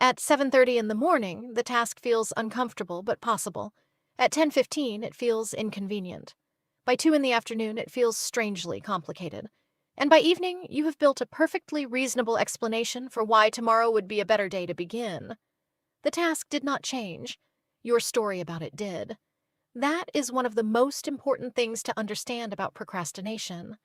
At 7:30 in the morning, the task feels uncomfortable but possible. At 10:15, it feels inconvenient. By 2 in the afternoon, it feels strangely complicated. And by evening, you have built a perfectly reasonable explanation for why tomorrow would be a better day to begin. The task did not change. Your story about it did. That is one of the most important things to understand about procrastination.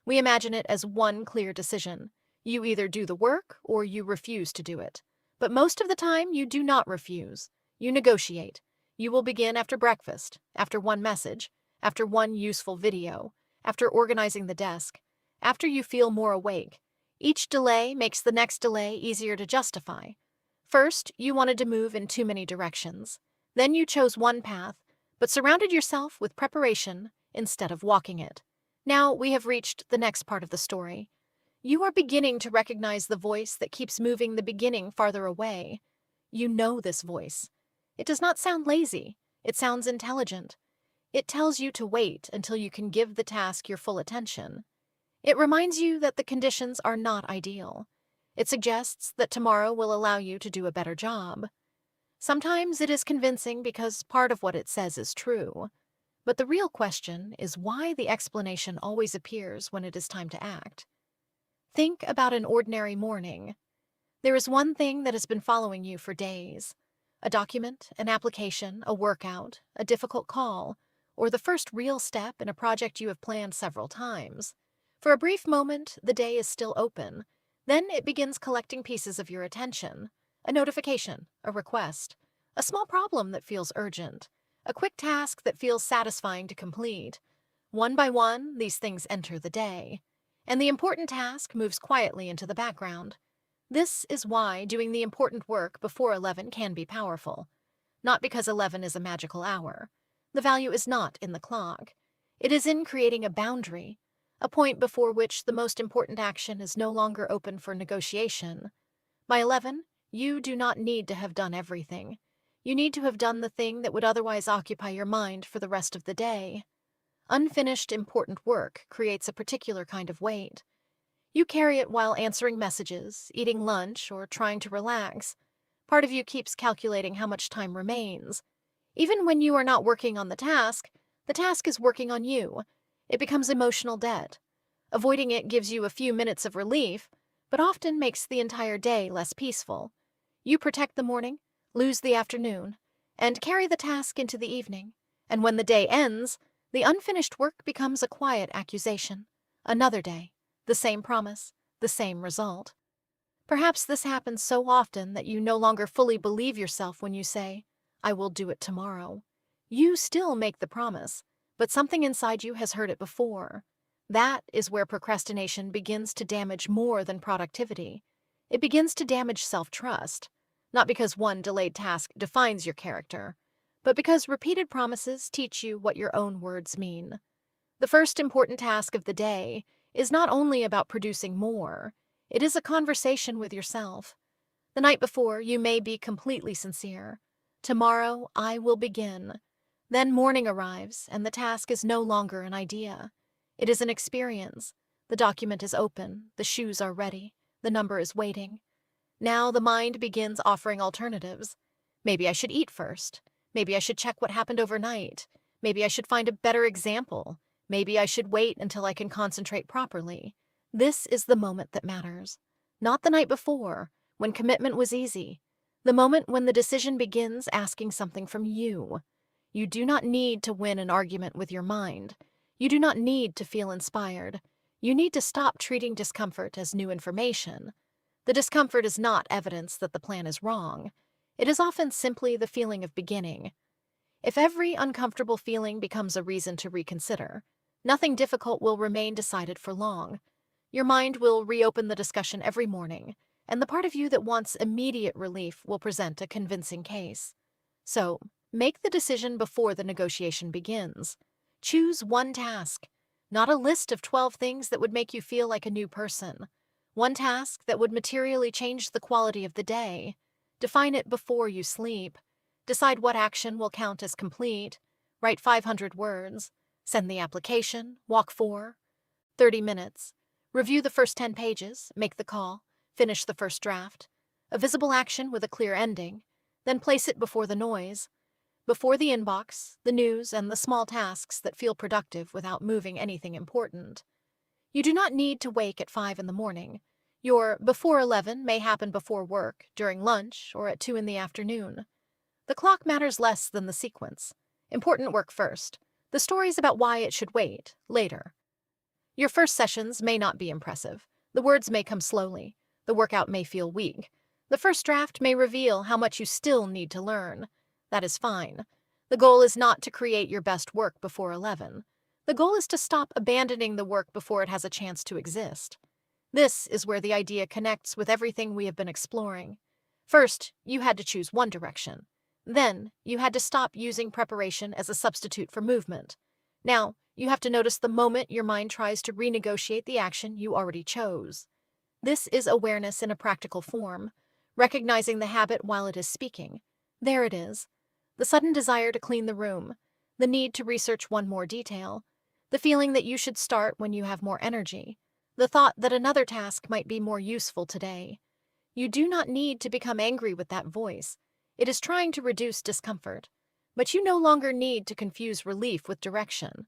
We imagine it as one clear decision. You either do the work or you refuse to do it. But most of the time, you do not refuse. You negotiate. You will begin after breakfast, after one message, after one useful video, after organizing the desk, after you feel more awake. Each delay makes the next delay easier to justify. First, you wanted to move in too many directions. Then you chose one path, but surrounded yourself with preparation instead of walking it. Now we have reached the next part of the story. You are beginning to recognize the voice that keeps moving the beginning farther away. You know this voice. It does not sound lazy. It sounds intelligent. It tells you to wait until you can give the task your full attention. It reminds you that the conditions are not ideal. It suggests that tomorrow will allow you to do a better job. Sometimes it is convincing because part of what it says is true. But the real question is why the explanation always appears when it is time to act. Think about an ordinary morning. There is one thing that has been following you for days. A document, an application, a workout, a difficult call, or the first real step in a project you have planned several times. For a brief moment, the day is still open. Then it begins collecting pieces of your attention. A notification, a request, a small problem that feels urgent, a quick task that feels satisfying to complete. One by one, these things enter the day, and the important task moves quietly into the background. This is why doing the important work before 11 can be powerful. Not because 11 is a magical hour. The value is not in the clock. It is in creating a boundary, a point before which the most important action is no longer open for negotiation. By 11, you do not need to have done everything. You need to have done the thing that would otherwise occupy your mind for the rest of the day. Unfinished important work creates a particular kind of weight. You carry it while answering messages, eating lunch, or trying to relax. Part of you keeps calculating how much time remains. Even when you are not working on the task is working on you. It becomes emotional debt. Avoiding it gives you a few minutes of relief, but often makes the entire day less peaceful. You protect the morning, lose the afternoon, and carry the task into the evening. And when the day ends, the unfinished work becomes a quiet accusation. Another day, the same promise, the same result. Perhaps this happens so often that you no longer fully believe yourself when you say, "I will do it tomorrow." You still make the promise, but something inside you has heard it before. That is where procrastination begins to damage more than productivity. It begins to damage self-trust, not because one delayed task defines your character, but because repeated promises teach you what your own words mean. The first important task of the day is not only about producing more, it is a conversation with yourself. The night before, you may be completely sincere. Tomorrow, I will begin. Then morning arrives, and the task is no longer an idea. It is an experience. The document is open, the shoes are ready, the number is waiting. Now the mind begins offering alternatives. Maybe I should eat first. Maybe I should check what happened overnight. Maybe I should find a better example. Maybe I should wait until I can concentrate properly. This is the moment that matters. Not the night before, when commitment was easy. The moment when the decision begins asking something from you. You do not need to win an argument with your mind. You do not need to feel inspired. You need to stop treating discomfort as new information. The discomfort is not evidence that the plan is wrong. It is often simply the feeling of beginning. If every uncomfortable feeling becomes a reason to reconsider, nothing difficult will remain decided for long. Your mind will reopen the discussion every morning, and the part of you that wants immediate relief will present a convincing case. So, make the decision before the negotiation begins. Choose one task, not a list of 12 things that would make you feel like a new person. One task that would materially change the quality of the day. Define it before you sleep. Decide what action will count as complete. Write 500 words. Send the application. Walk 30 minutes. Review the first 10 pages. Make the call. Finish the first draft. a visible action with a clear ending, then place it before the noise, before the inbox, the news, and the small tasks that feel productive without moving anything important. You do not need to wake at 5 in the morning. Your before 11 may happen before work, during lunch, or at 2 in the afternoon. The clock matters less than the sequence. Important work first. The stories about why it should wait, later. Your first sessions may not be impressive. The words may come slowly. The workout may feel weak. The first draft may reveal how much you still need to learn. That is fine. The goal is not to create your best work before 11. The goal is to stop abandoning the work before it has a chance to exist. This is where the idea connects with everything we have been exploring. First, you had to choose one direction. Then, you had to stop using preparation as a substitute for movement. Now, you have to notice the moment your mind tries to renegotiate the action you already chose. This is awareness in a practical form, recognizing the habit while it is speaking. There it is. The sudden desire to clean the room, the need to research one more detail, the feeling that you should start when you have more energy, the thought that another task might be more useful today. You do not need to become angry with that voice. It is trying to reduce discomfort, but you no longer need to confuse relief with direction.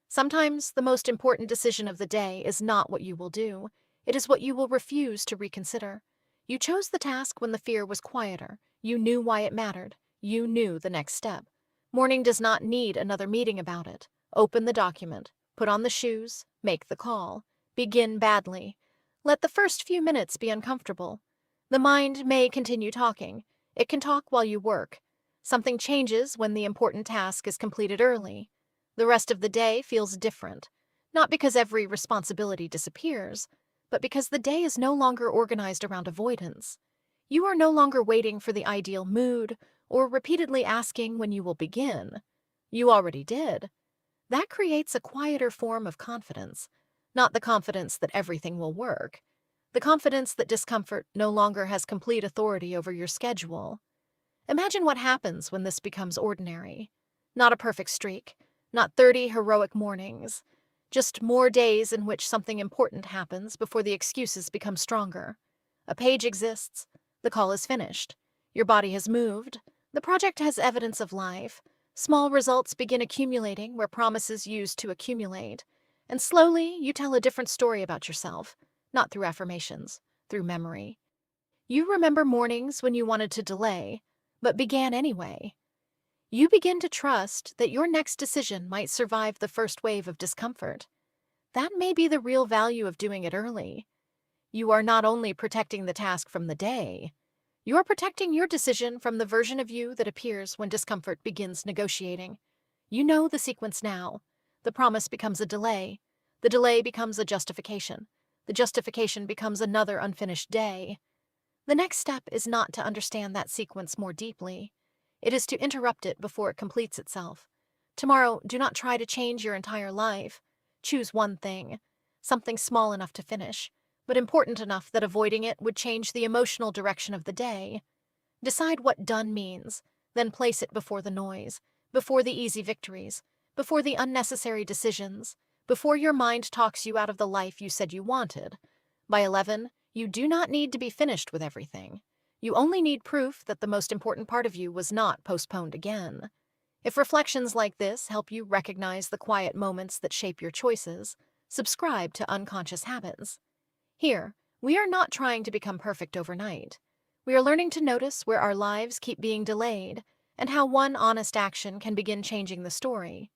Sometimes the most important decision of the day is not what you will do. It is what you will refuse to reconsider. You chose the task when the fear was quieter. You knew why it mattered. You knew the next step. Morning does not need another meeting about it. Open the document. Put on the shoes. Make the call. Begin badly. Let the first few minutes be uncomfortable. The mind may continue talking. It can talk while you work. Something changes when the important task is completed early. The rest of the day feels different, not because every responsibility disappears, but because the day is no longer organized around avoidance. You are no longer waiting for the ideal mood or repeatedly asking when you will begin. You already did. That creates a quieter form of confidence, not the confidence that everything will work, the confidence that discomfort no longer has complete authority over your schedule. Imagine what happens when this becomes ordinary. Not a perfect streak, not 30 heroic mornings, just more days in which something important happens before the excuses become stronger. A page exists, the call is finished, your body has moved, the project has evidence of life, small results begin accumulating where promises used to accumulate, and slowly you tell a different story about yourself, not through affirmations, through memory. You remember mornings when you wanted to delay, but began anyway. You begin to trust that your next decision might survive the first wave of discomfort. That may be the real value of doing it early. You are not only protecting the task from the day, you are protecting your decision from the version of you that appears when discomfort begins negotiating. You know the sequence now. The promise becomes a delay. The delay becomes a justification. The justification becomes another unfinished day. The next step is not to understand that sequence more deeply. It is to interrupt it before it completes itself. Tomorrow, do not try to change your entire life. Choose one thing, something small enough to finish, but important enough that avoiding it would change the emotional direction of the day. Decide what done means, then place it before the noise, before the easy victories, before the unnecessary decisions, before your mind talks you out of the life you said you wanted. By 11, you do not need to be finished with everything. You only need proof that the most important part of you was not postponed again. If reflections like this help you recognize the quiet moments that shape your choices, subscribe to Unconscious Habits. Here, we are not trying to become perfect overnight. We are learning to notice where our lives keep being delayed and how one honest action can begin changing the story.